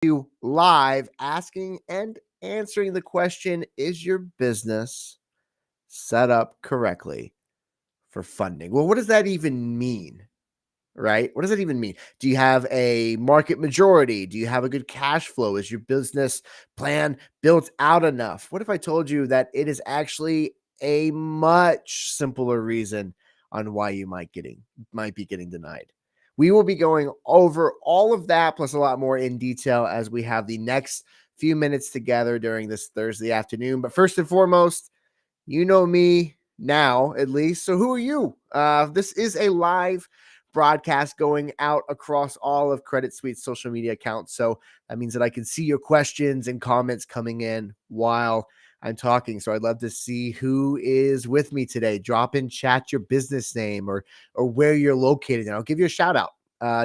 you live asking and answering the question, is your business set up correctly for funding? Well, what does that even mean? Right? What does that even mean? Do you have a market majority? Do you have a good cash flow? Is your business plan built out enough? What if I told you that it is actually a much simpler reason on why you might be getting denied? We will be going over all of that plus a lot more in detail as we have the next few minutes together during this Thursday afternoon. But first and foremost, you know me now, at least. So who are you? This is a live broadcast going out across all of Credit Suite's social media accounts. So that means that I can see your questions and comments coming in while I'm talking. So I'd love to see who is with me today. Drop in chat your business name or where you're located, and I'll give you a shout out.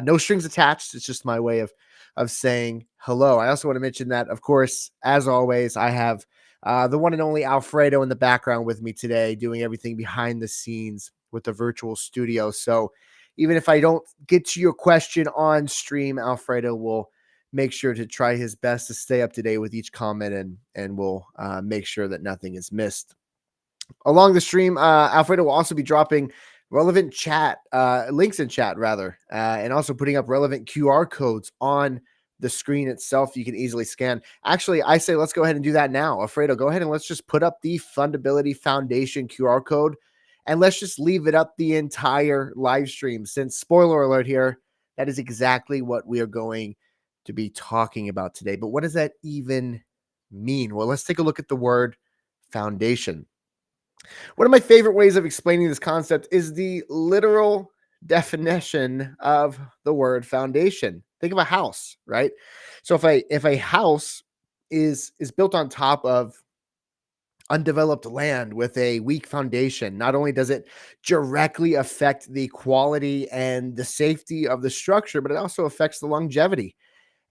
No strings attached. It's just my way of saying hello. I also want to mention that, of course, as always, I have the one and only Alfredo in the background with me today, doing everything behind the scenes with the virtual studio. So even if I don't get to your question on stream, Alfredo will make sure to try his best to stay up to date with each comment and will make sure that nothing is missed. Along the stream, Alfredo will also be dropping relevant chat links in chat rather, and also putting up relevant QR codes on the screen itself you can easily scan. Actually, I say let's go ahead and do that now. Alfredo, go ahead and let's just put up the Fundability Foundation QR code, and let's just leave it up the entire live stream, since, spoiler alert here, that is exactly what we are going to be talking about today. But what does that even mean? Well, let's take a look at the word foundation. One of my favorite ways of explaining this concept is the literal definition of the word foundation. Think of a house, right? So if a house is built on top of undeveloped land with a weak foundation, not only does it directly affect the quality and the safety of the structure, but it also affects the longevity.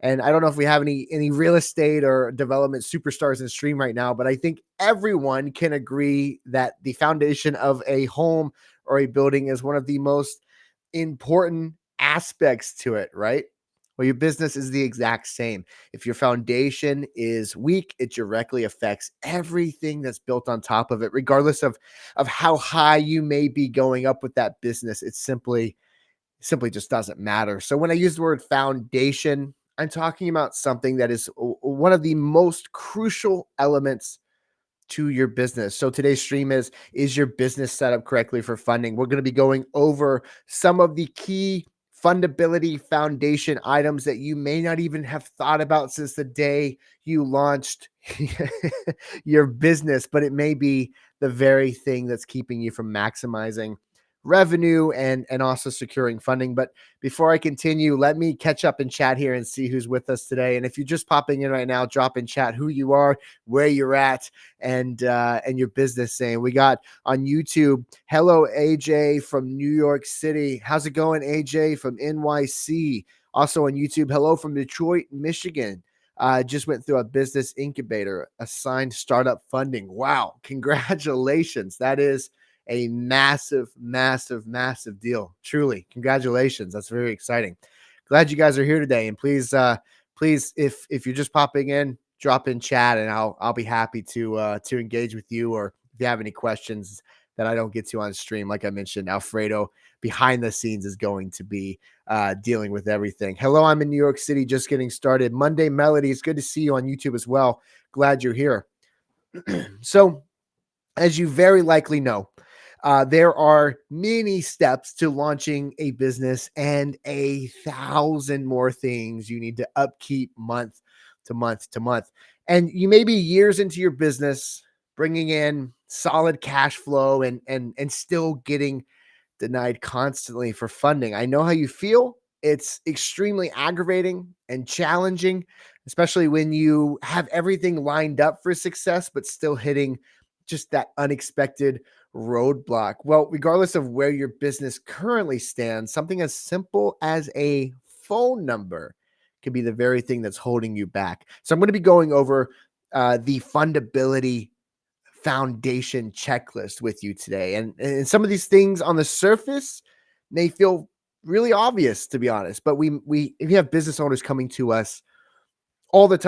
And I don't know if we have any real estate or development superstars in stream right now, but I think everyone can agree that the foundation of a home or a building is one of the most important aspects to it, right? Well, your business is the exact same. If your foundation is weak, it directly affects everything that's built on top of it, regardless of how high you may be going up with that business. It simply just doesn't matter. So when I use the word foundation, I'm talking about something that is one of the most crucial elements to your business. So today's stream is your business set up correctly for funding? We're going to be going over some of the key fundability foundation items that you may not even have thought about since the day you launched your business, but it may be the very thing that's keeping you from maximizing revenue and also securing funding. But before I continue, let me catch up in chat here and see who's with us today. And if you're just popping in right now, drop in chat who you are, where you're at, and your business name. We got on YouTube, hello AJ from New York City. How's it going, AJ from NYC? Also on YouTube, hello from Detroit, Michigan. Just went through a business incubator, assigned startup funding. Wow, congratulations. That is a massive deal. Truly, congratulations. That's very exciting. Glad you guys are here today. And please, if you're just popping in, drop in chat, and I'll be happy to engage with you. Or if you have any questions that I don't get to on stream, like I mentioned, Alfredo behind the scenes is going to be dealing with everything. Hello, I'm in New York City, just getting started. Monday Melody, it's good to see you on YouTube as well. Glad you're here. So, as you very likely know, there are many steps to launching a business and 1,000 more things you need to upkeep month to month to month. And you may be years into your business, bringing in solid cash flow and still getting denied constantly for funding. I know how you feel. It's extremely aggravating and challenging, especially when you have everything lined up for success, but still hitting just that unexpected roadblock. Well, regardless of where your business currently stands, something as simple as a phone number can be the very thing that's holding you back. So I'm going to be going over the fundability foundation checklist with you today. And some of these things on the surface may feel really obvious, to be honest, but if you have business owners coming to us all the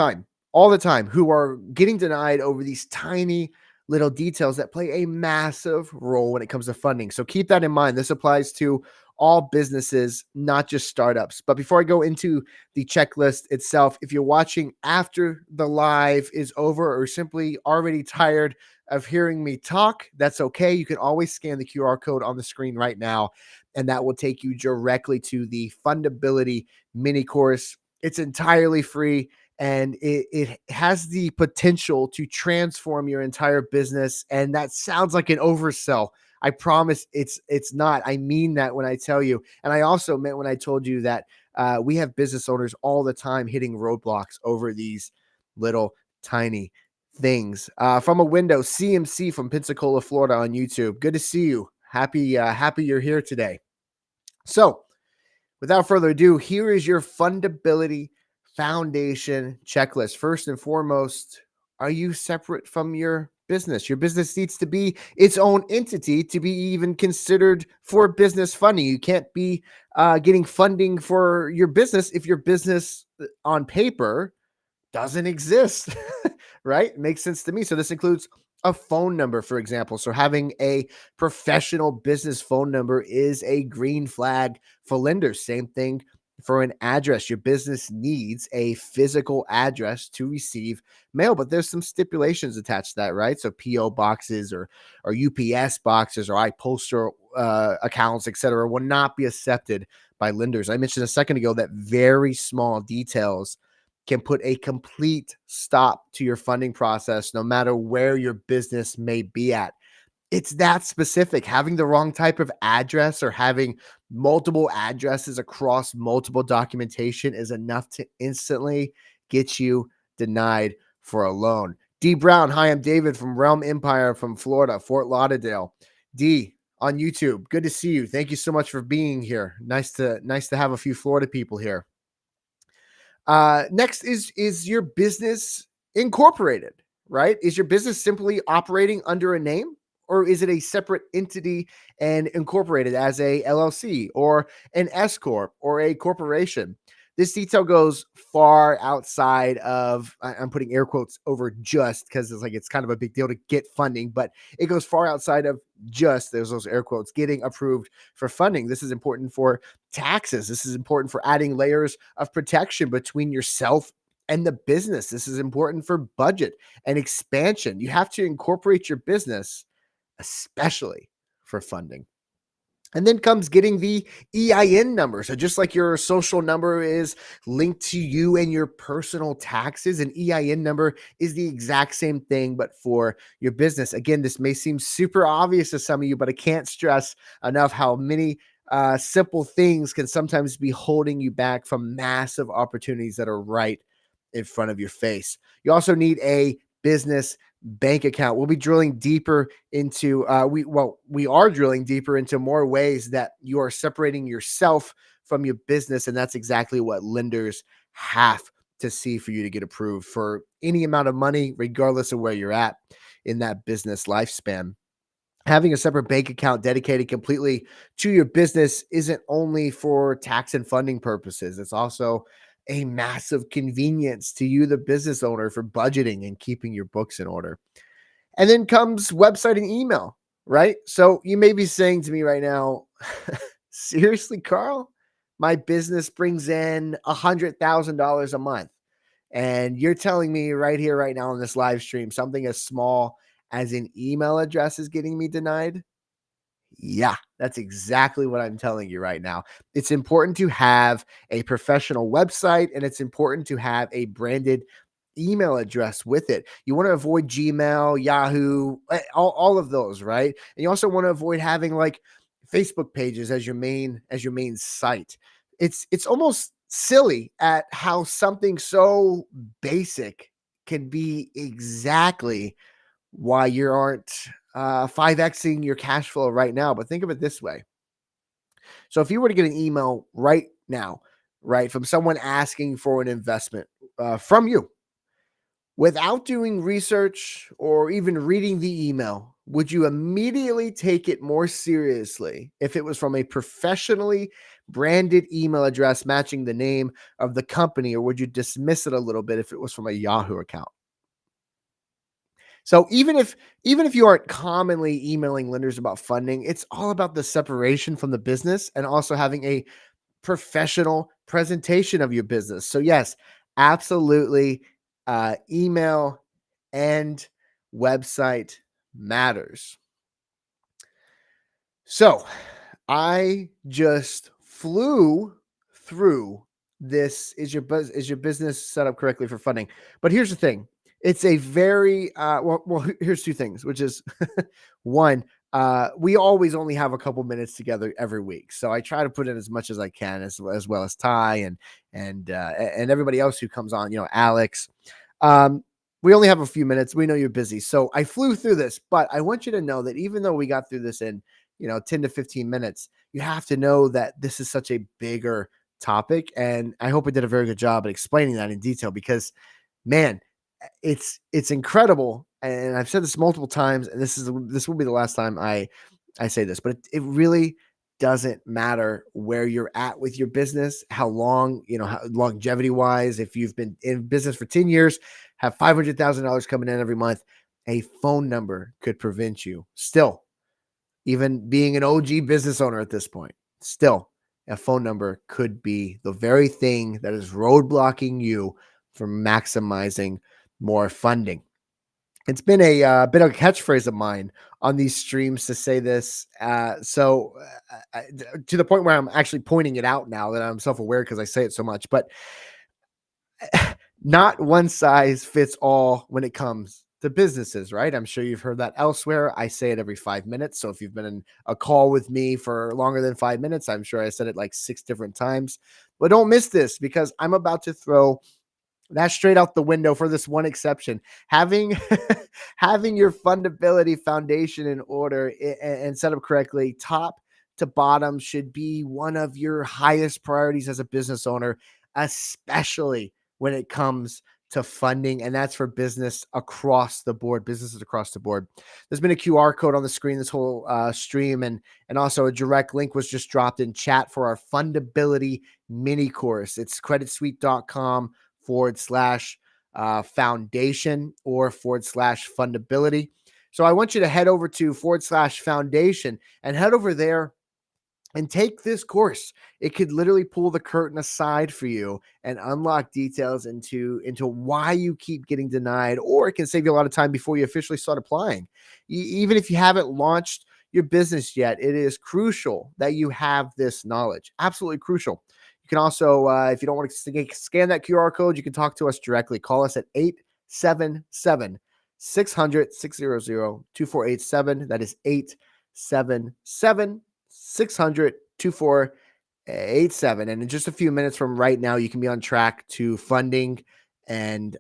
time, who are getting denied over these tiny little details that play a massive role when it comes to funding. So keep that in mind. This applies to all businesses, not just startups. But before I go into the checklist itself, if you're watching after the live is over or simply already tired of hearing me talk, that's okay. You can always scan the QR code on the screen right now, and that will take you directly to the Fundability mini course. It's entirely free, and it has the potential to transform your entire business. And that sounds like an oversell. I promise it's not. I mean that when I tell you. And I also meant when I told you that we have business owners all the time hitting roadblocks over these little tiny things. From a window, CMC from Pensacola, Florida on YouTube. Good to see you. Happy you're here today. So without further ado, here is your Fundability Foundation checklist. First and foremost, are you separate from your business? Your business needs to be its own entity to be even considered for business funding. You can't be getting funding for your business if your business on paper doesn't exist, right? It makes sense to me. So this includes a phone number, for example. So having a professional business phone number is a green flag for lenders. Same thing for an address. Your business needs a physical address to receive mail, but there's some stipulations attached to that, right? So PO boxes or UPS boxes or iPostal accounts, etc., will not be accepted by lenders. I mentioned a second ago that very small details can put a complete stop to your funding process, no matter where your business may be at. It's that specific. Having the wrong type of address or having multiple addresses across multiple documentation is enough to instantly get you denied for a loan. D Brown, hi, I'm David from Realm Empire from Florida, Fort Lauderdale. D on YouTube, good to see you. Thank you so much for being here. Nice to have a few Florida people here. Next is your business incorporated, right? Is your business simply operating under a name, or is it a separate entity and incorporated as a LLC or an S corp or a corporation? This detail goes far outside of, I'm putting air quotes over just because it's kind of a big deal to get funding, but it goes far outside of just, there's those air quotes, getting approved for funding. This is important for taxes. This is important for adding layers of protection between yourself and the business. This is important for budget and expansion. You have to incorporate your business, especially for funding. And then comes getting the EIN number. So just like your social number is linked to you and your personal taxes, an EIN number is the exact same thing, but for your business. Again, this may seem super obvious to some of you, but I can't stress enough how many simple things can sometimes be holding you back from massive opportunities that are right in front of your face. You also need a business bank account. We'll be drilling deeper into we are drilling deeper into more ways that you are separating yourself from your business, and that's exactly what lenders have to see for you to get approved for any amount of money, regardless of where you're at in that business lifespan. Having a separate bank account dedicated completely to your business isn't only for tax and funding purposes. It's also a massive convenience to you, the business owner, for budgeting and keeping your books in order. And then comes website and email, right? So you may be saying to me right now, seriously, Carl, my business brings in $100,000 a month. And you're telling me right here, right now on this live stream, something as small as an email address is getting me denied? Yeah, that's exactly what I'm telling you right now. It's important to have a professional website, and it's important to have a branded email address with it. You want to avoid Gmail, Yahoo, all of those, right? And you also want to avoid having like Facebook pages as your main site. It's almost silly at how something so basic can be exactly why you aren't 5xing your cash flow right now. But think of it this way. So if you were to get an email right now, right, from someone asking for an investment from you, without doing research or even reading the email, would you immediately take it more seriously if it was from a professionally branded email address matching the name of the company, or would you dismiss it a little bit if it was from a Yahoo account? So even if you aren't commonly emailing lenders about funding, it's all about the separation from the business and also having a professional presentation of your business. So yes, absolutely, email and website matters. So I just flew through this. Is your business set up correctly for funding? But here's the thing. It's a very here's two things, which is one, we always only have a couple minutes together every week. So I try to put in as much as I can, as well as Ty and everybody else who comes on, Alex. Um, we only have a few minutes. We know you're busy. So I flew through this, but I want you to know that even though we got through this in 10 to 15 minutes, you have to know that this is such a bigger topic. And I hope I did a very good job at explaining that in detail because, man, it's incredible. And I've said this multiple times, and this will be the last time I say this, but it really doesn't matter where you're at with your business, how long, how longevity wise, if you've been in business for 10 years, have $500,000 coming in every month, a phone number could prevent you still, even being an OG business owner at this point, still a phone number could be the very thing that is roadblocking you from maximizing more funding. It's been a bit of a catchphrase of mine on these streams to say this. To the point where I'm actually pointing it out now that I'm self-aware because I say it so much, but not one size fits all when it comes to businesses, right? I'm sure you've heard that elsewhere. I say it every 5 minutes. So if you've been in a call with me for longer than 5 minutes, I'm sure I said it like 6 different times. But don't miss this because I'm about to throw that's straight out the window for this one exception. Having having your fundability foundation in order and set up correctly, top to bottom, should be one of your highest priorities as a business owner, especially when it comes to funding. And that's for businesses across the board. There's been a QR code on the screen this whole stream, and also a direct link was just dropped in chat for our fundability mini course. It's creditsuite.com/foundation or /fundability. So I want you to head over to /foundation and head over there and take this course. It could literally pull the curtain aside for you and unlock details into why you keep getting denied, or it can save you a lot of time before you officially start applying. Even if you haven't launched your business yet, it is crucial that you have this knowledge. Absolutely crucial. You can also, if you don't want to scan that QR code, you can talk to us directly. Call us at 877-600-600-2487. That is 877-600-2487. And in just a few minutes from right now, you can be on track to funding and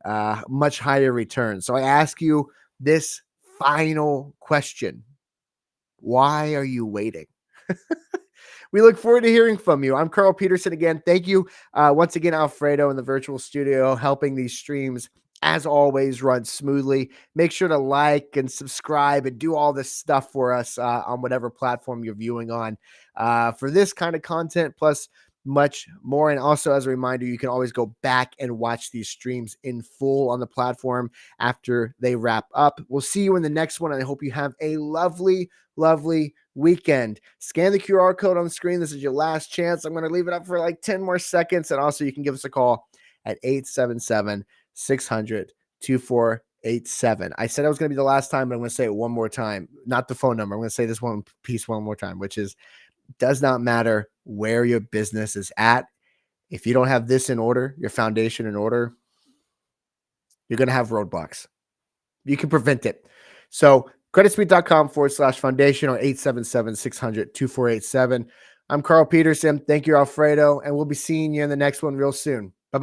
much higher returns. So I ask you this final question. Why are you waiting? We look forward to hearing from you. I'm Carl Peterson again. Thank you once again, Alfredo, in the virtual studio, helping these streams, as always, run smoothly. Make sure to like and subscribe and do all this stuff for us on whatever platform you're viewing on for this kind of content, plus much more. And also, as a reminder, you can always go back and watch these streams in full on the platform after they wrap up. We'll see you in the next one, and I hope you have a lovely weekend. Scan the QR code on the screen. This is your last chance. I'm going to leave it up for like 10 more seconds. And also you can give us a call at 877-600-2487. I said I was going to be the last time, but I'm going to say it one more time. Not the phone number. I'm going to say this one piece one more time, which is, does not matter where your business is at. If you don't have this in order, your foundation in order, you're going to have roadblocks. You can prevent it. So creditsuite.com/foundation or 877-600-2487. I'm Carl Peterson. Thank you, Alfredo. And we'll be seeing you in the next one real soon.